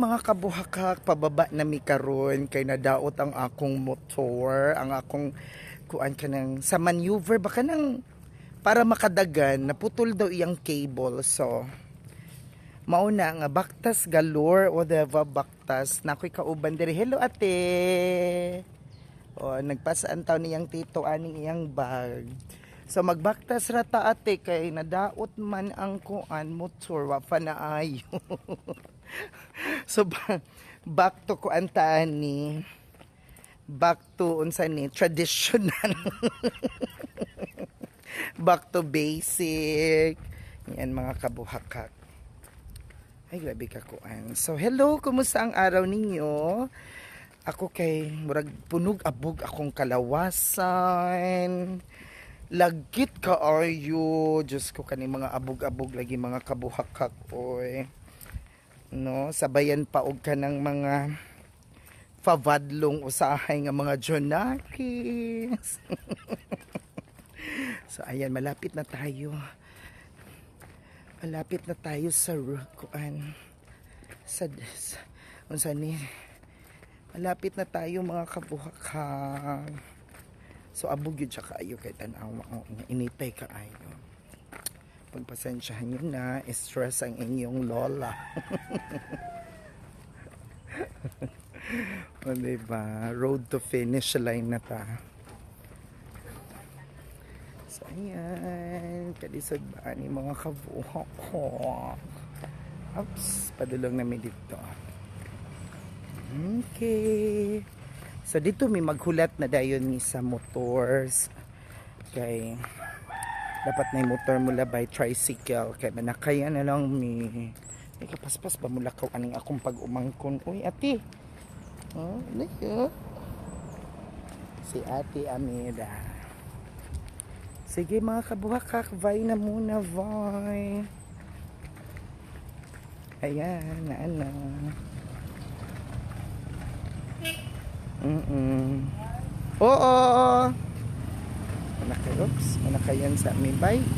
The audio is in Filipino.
mga kabuhakak, pababa na mi karon kay nadaot ang akong motor, ang akong kuan kanang sa maneuver baka nang para makadagan naputol daw iyang cable. So mauna nga baktas galore o deva baktas na ako'y kauban diri. Hello ate. O nagpasaan taw niyang tito aning iyang bag. So magbaktas rata ate kay nadaot man ang kuan motor wa pa na ayo. So back to kuan ni back to unsa ni traditional. Back to basic. Yan mga kabuhakak. Ay grabe ka kuan. So hello, kumusta ang araw ninyo? Ako kay murag punog abog akong kalawasan. Lagkit ka ayo. Diyos ko kani mga abog-abog lagi mga kabuhakak oy. No, sabayan pa og kanang mga favadlong usahay nga mga jonakis. So ayan, malapit na tayo. Malapit na tayo sa kuan. Sa unsa ni? Malapit na tayo mga kabuhakak. So abog yun siya kaayo kay tanaw inipay kaayo. Pagpasensyahan nyo na, stress ang inyong lola. O diba? Road to finish line na ta. So ayan, kalisod ba ni mga kabuhak ko. Oops, padulong namin dito. Okay. So dito may maghulat na dayon ni sa motors. Kay dapat na yung motor mula by tricycle kay manakaya na lang may kapaspas ba mula ka aning akong pag-umangkon. Uy ate, oh nako si ate Amira. Sige mga kabuhakak, vai na muna, vai. Ayan na ano. Oo. Oops, manakayan sa may bike.